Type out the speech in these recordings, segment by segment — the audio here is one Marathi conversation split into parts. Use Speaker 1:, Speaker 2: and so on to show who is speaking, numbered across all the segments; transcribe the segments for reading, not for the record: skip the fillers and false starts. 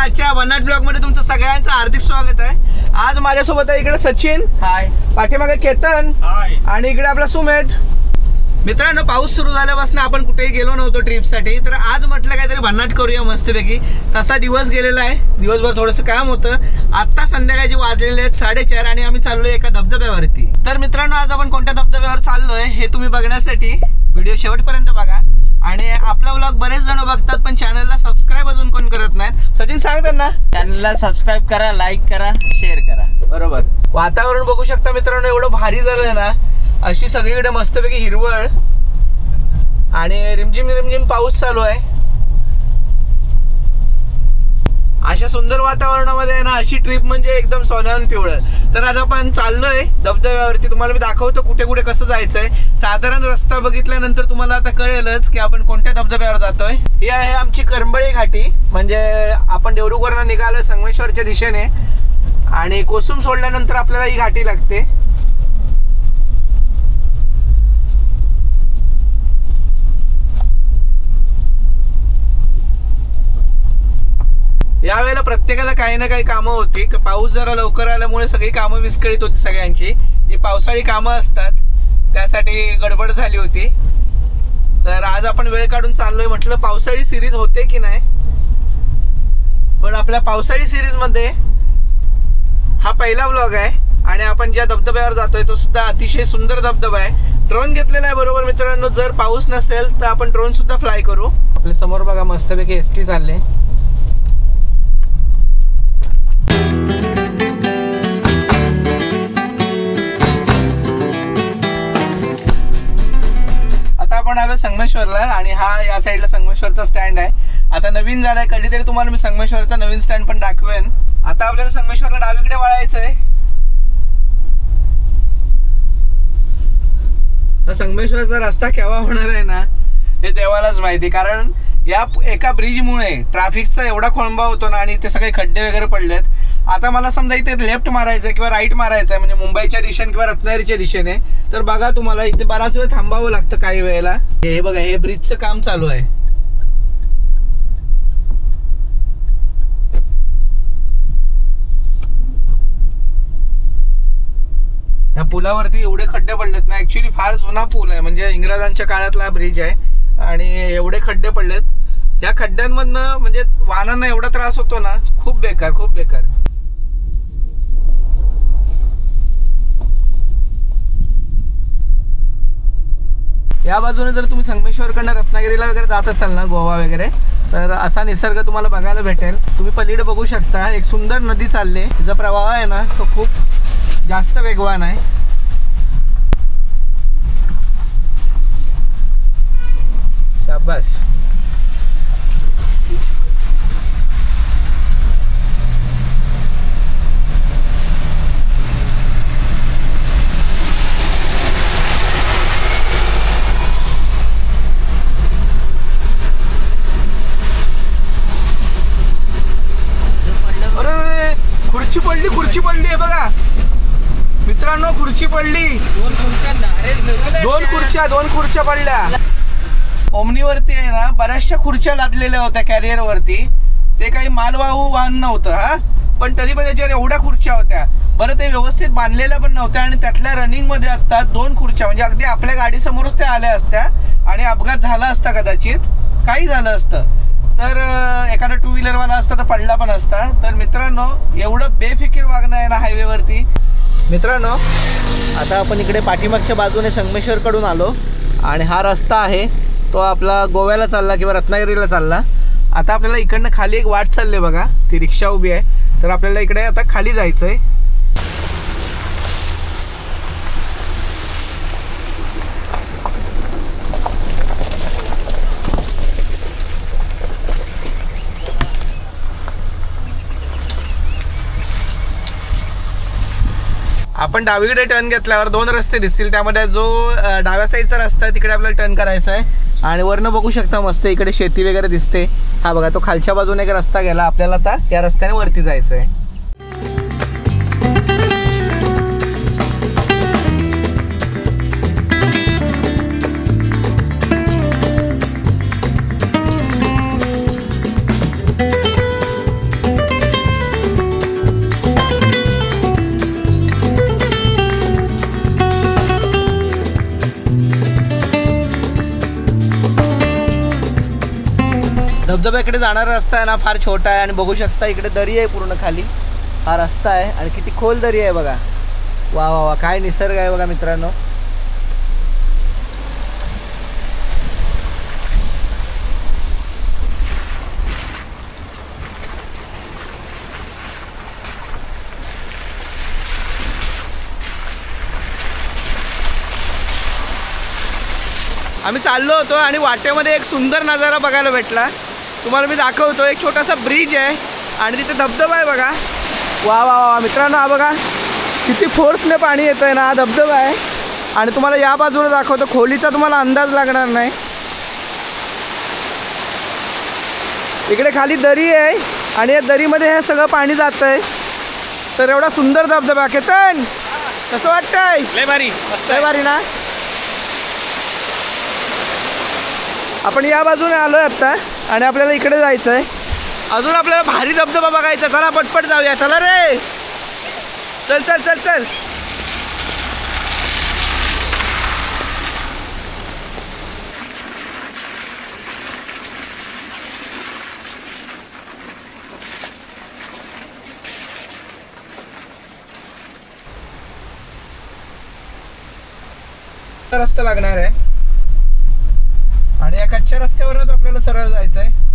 Speaker 1: आजच्या वनाट ब्लॉग मध्ये तुमचं सगळ्यांचं हार्दिक स्वागत आहे। आज माझ्यासोबत आहे इकडे सचिन, हाय, पाठीमागे केतन, हाय, आणि इकडे आपला सुमेध। मित्रांनो, पाऊस सुरू झाल्यापासून आपण कुठेही गेलो नव्हतो ट्रिपसाठी, तर आज म्हटलं काहीतरी भन्नाट करूया मस्तपैकी। तसा दिवस गेलेला आहे, दिवसभर थोडंसं काम होतं। आता संध्याकाळचे वाजलेले आहेत 4:30 आणि आम्ही चाललोय एका धबधब्यावरती। तर मित्रांनो, आज आपण कोणत्या धबधब्यावर चाललोय हे तुम्ही बघण्यासाठी व्हिडिओ शेवटपर्यंत बघा। आणि आपला व्लॉग बरेच जण बघतात पण चॅनलला सबस्क्राइब अजून कोण करत नाहीत। सचिन सांग त्यांना,
Speaker 2: चॅनलला सबस्क्राइब करा, लाईक करा, शेअर करा।
Speaker 1: बरोबर। वातावरण बघू शकता मित्रांनो, एवढं भारी झालंय ना, अशी सगळीकडे मस्तपैकी हिरवळ आणि रिमझिम रिमझिम पाऊस चालू आहे। अशा सुंदर वातावरणामध्ये ना अशी ट्रिप म्हणजे एकदम सोन्याहून पिवळं। तर आज आपण चाललोय धबधब्यावरती, तुम्हाला मी दाखवतो कुठे कुठे कसं जायचंय। साधारण रस्ता बघितल्यानंतर तुम्हाला आता कळेलच की आपण कोणत्या धबधब्यावर जातोय। ही आहे आमची करंबळी घाटी, म्हणजे आपण देवरुखवरून निघालोय संगमेश्वरच्या दिशेने आणि कोसुम सोडल्यानंतर आपल्याला ही घाटी लागते। यावेळेला प्रत्येकाला काही ना काही कामं होती। पाऊस जरा लवकर आल्यामुळे सगळी कामं विस्कळीत होती सगळ्यांची। ही पावसाळी कामं असतात, त्यासाठी गडबड झाली होती। तर आज आपण वेळ काढून चाललोय, म्हटलं पावसाळी सिरीज होते की नाही, पण आपल्या पावसाळी सिरीज मध्ये हा पहिला व्लॉग आहे। आणि आपण ज्या धबधब्यावर जातोय तो सुद्धा अतिशय सुंदर धबधबा आहे। ड्रोन घेतलेला आहे बरोबर मित्रांनो, जर पाऊस नसेल तर आपण ड्रोन सुद्धा फ्लाय करू। आपल्या समोर बघा मस्तपैकी एसटी चालले। आपण आलो संगमेश्वरला आणि हा या साईडला संगमेश्वरचा स्टँड आहे। आता नवीन झालाय, कधीतरी तुम्हाला मी संगमेश्वरचा नवीन स्टँड पण दाखवेन। आता आपल्याला संगमेश्वरला डावीकडे वळायचंय। संगमेश्वरचा रस्ता केव्हा होणार आहे ना हे देवालाच माहिती, कारण या एका ब्रिजमुळे ट्रॅफिकचा एवढा खोळंबा होतो ना, आणि इथे सगळे खड्डे वगैरे पडलेत। आता मला समजा इथे लेफ्ट मारायचं किंवा राईट मारायचं म्हणजे मुंबईच्या दिशेने किंवा रत्नागिरीच्या दिशेने, तर बघा तुम्हाला इथे बराच वेळ थांबावं लागतं काही वेळेला। हे बघा, हे ब्रिजचं काम चालू आहे। या पुलावरती एवढे खड्डे पडलेत ना, ऍक्च्युली फार जुना पूल आहे, म्हणजे इंग्रजांच्या काळातला ब्रिज आहे आणि एवढे खड्डे पडलेत। या खड्ड्यांमधनं म्हणजे वाहनांना एवढा त्रास होतो ना, खूप बेकार, खूप बेकार। या बाजूने जर तुम्ही संगमेश्वरकडनं रत्नागिरीला वगैरे जात असाल ना, गोवा वगैरे, तर असा निसर्ग तुम्हाला बघायला भेटेल। तुम्ही पलीकडे बघू शकता एक सुंदर नदी चालली, तिचा प्रवाह आहे ना तो खूप जास्त वेगवान आहे। शाबास। खुर्ची पडली, खुर्ची पडली आहे बघा मित्रांनो, खुर्ची पडली। दोन खुर्च्या पडल्या। ओमनीवरती आहे ना बऱ्याचशा खुर्च्या लादलेल्या होत्या कॅरियर वरती, ते काही मालवाहू वाहन नव्हतं हा, पण तरी पण त्याच्यावर एवढ्या खुर्च्या होत्या। बरं, ते व्यवस्थित बांधलेल्या पण नव्हत्या आणि त्यातल्या रनिंग मध्ये आता 2 खुर्च्या, म्हणजे अगदी आपल्या गाडी समोरच त्या आल्या असत्या आणि अपघात झाला असता, कदाचित काही झालं असतं, तर एखादा 2 व्हीलरवाला असता तर पडला पण असता। तर मित्रांनो, एवढं बेफिकीर वागणं आहे ना हायवेवरती। मित्रांनो, आता आपण इकडे पाठीमागच्या बाजूने संगमेश्वरकडून आलो आणि हा रस्ता आहे तो आपला गोव्याला चालला किंवा रत्नागिरीला चालला। आता आपल्याला इकडनं खाली एक वाट चालली बघा, ती रिक्षा उभी आहे, तर आपल्याला इकडे आता खाली जायचंय। आपण डावीकडे टर्न घेतल्यावर 2 रस्ते दिसतील, त्यामध्ये जो डाव्या साईडचा रस्ता आहे तिकडे आपल्याला टर्न करायचा आहे। आणि वरनं बघू शकता मस्त इकडे शेती वगैरे दिसते। हा बघा, तो खालच्या बाजूने एक रस्ता गेला, आपल्याला आता या रस्त्याने वरती जायचं आहे। धबधब्याकडे जाणारा रस्ता आहे ना फार छोटा आहे आणि बघू शकता इकडे दरी आहे पूर्ण खाली. हा रस्ता आहे आणि किती खोल दरी आहे बघा. वा वा वा काय निसर्ग आहे बघा मित्रांनो. आम्ही चाललो होतो आणि वाटेमध्ये एक सुंदर नजारा बघायला भेटला. तुम्हाला मी दाखवतो. एक छोटासा ब्रिज आहे आणि तिथे धबधबा आहे बघा. वा वा वा मित्रांनो, हा बघा किती फोर्सने पाणी येतं आहे ना. हा धबधबा आहे आणि तुम्हाला या बाजूला दाखवतो. खोलीचा तुम्हाला अंदाज लागणार नाही. इकडे खाली दरी आहे आणि या दरीमध्ये हे सगळं पाणी जातं आहे. तर एवढा सुंदर धबधबा. केतन कसं वाटतंय?
Speaker 3: लय भारी,
Speaker 1: लय भारी ना. आपण या बाजूने आलोय आता आणि आपल्याला इकडे जायचं आहे. अजून आपल्याला भारी धबधबा बघायचा. चला पटपट जाऊया. चला रे, चल चल चल चल. रस्ता लागणार आहे आणि या कच्च्या रस्त्यावरच आपल्याला सरळ जायचं आहे.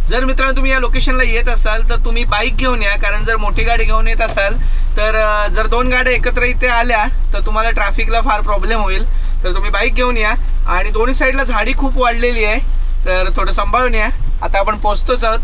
Speaker 1: जर मित्रांनो तुम्ही या लोकेशनला येत असाल तर तुम्ही बाईक घेऊन या, कारण जर मोठी गाडी घेऊन येत असाल तर जर दोन गाड्या एकत्र इथे आल्या तर तुम्हाला ट्रॅफिकला फार प्रॉब्लेम होईल. तर तुम्ही बाईक घेऊन या आणि दोन्ही साईडला झाडी खूप वाढलेली आहे तर थोडं सांभाळून या. आता आपण पोहोचतोच आहोत.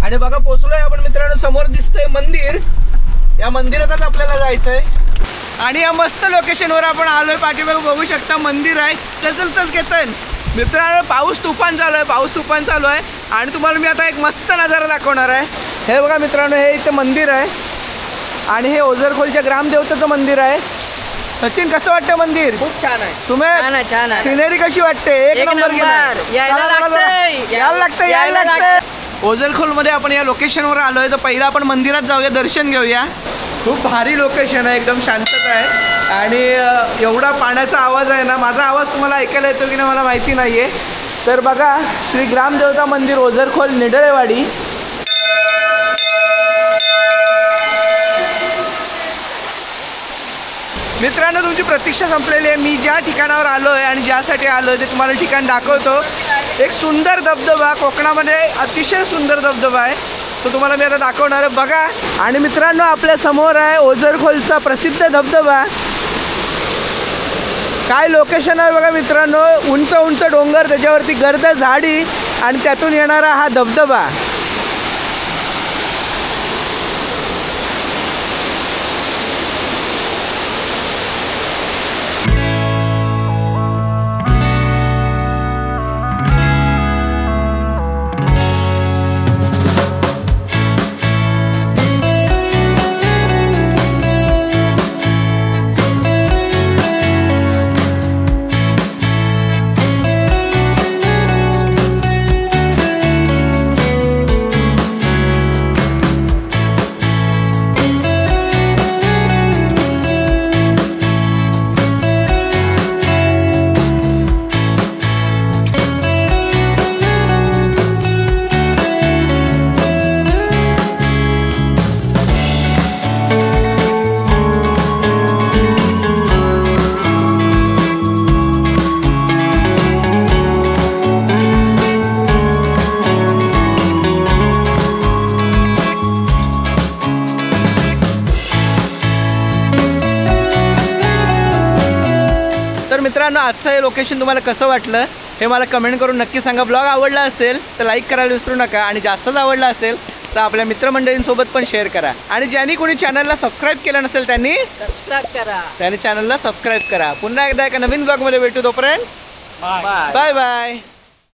Speaker 1: आणि बघा पोचलोय आपण मित्रांनो. समोर दिसतंय मंदिर. या मंदिरातच आपल्याला जायचंय आणि या मस्त लोकेशनवर आपण आलोय. पाठीमागे बघू शकता मंदिर आहे. चल चल चल केतन. मित्रांनो पाऊस तुफान चालू आहे. पाऊस तुफान चालू आहे आणि तुम्हाला मी आता एक मस्त नजारा दाखवणार आहे. हे बघा मित्रांनो, हे इथे मंदिर आहे आणि हे ओझरखोलच्या ग्रामदेवतेचं मंदिर आहे. सचिन कसं वाटतं मंदिर?
Speaker 2: खूप छान आहे.
Speaker 1: सुमेध
Speaker 2: छान आहे.
Speaker 1: सिनेरी कशी वाटते? एक नंबर. यायला लागतंय. ओझरखोलमध्ये आपण या लोकेशनवर आलो आहे तर पहिला आपण मंदिरात जाऊया, दर्शन घेऊया. खूप भारी लोकेशन आहे, एकदम शांतता आहे आणि एवढा पाण्याचा आवाज आहे ना. माझा आवाज तुम्हाला ऐकायला येतो की नाही मला माहिती नाही आहे. तर बघा श्री ग्रामदेवता मंदिर ओझरखोल निडळेवाडी. मित्रांनो तुमची प्रतीक्षा संपलेली आहे. मी ज्या ठिकाणावर आलो आहे आणि ज्यासाठी आलो आहे ते तुम्हाला ठिकाण दाखवतो. एक सुंदर धबधबा, कोकणामध्ये अतिशय सुंदर धबधबा आहे तो तुम्हाला मी आता दाखवणार आहे. बघा. आणि मित्रांनो आपल्या समोर आहे ओझरखोलचा प्रसिद्ध धबधबा. काय लोकेशन आहे बघा मित्रांनो. उंच उंच डोंगर, त्याच्यावरती गर्द झाडी आणि त्यातून येणारा हा धबधबा. मित्रांनो आजचं हे लोकेशन तुम्हाला कसं वाटलं हे मला कमेंट करून नक्की सांगा. ब्लॉग आवडला असेल तर लाईक करायला विसरू नका आणि जास्तच आवडला असेल तर आपल्या मित्रमंडळींसोबत पण शेअर करा. आणि ज्यांनी कोणी चॅनलला सबस्क्राईब केलं नसेल त्यांनी
Speaker 2: सबस्क्राईब करा.
Speaker 1: चॅनलला सबस्क्राईब करा. पुन्हा एकदा एका नवीन ब्लॉगमध्ये भेटू. तोपर्यंत
Speaker 2: बाय
Speaker 1: बाय बाय.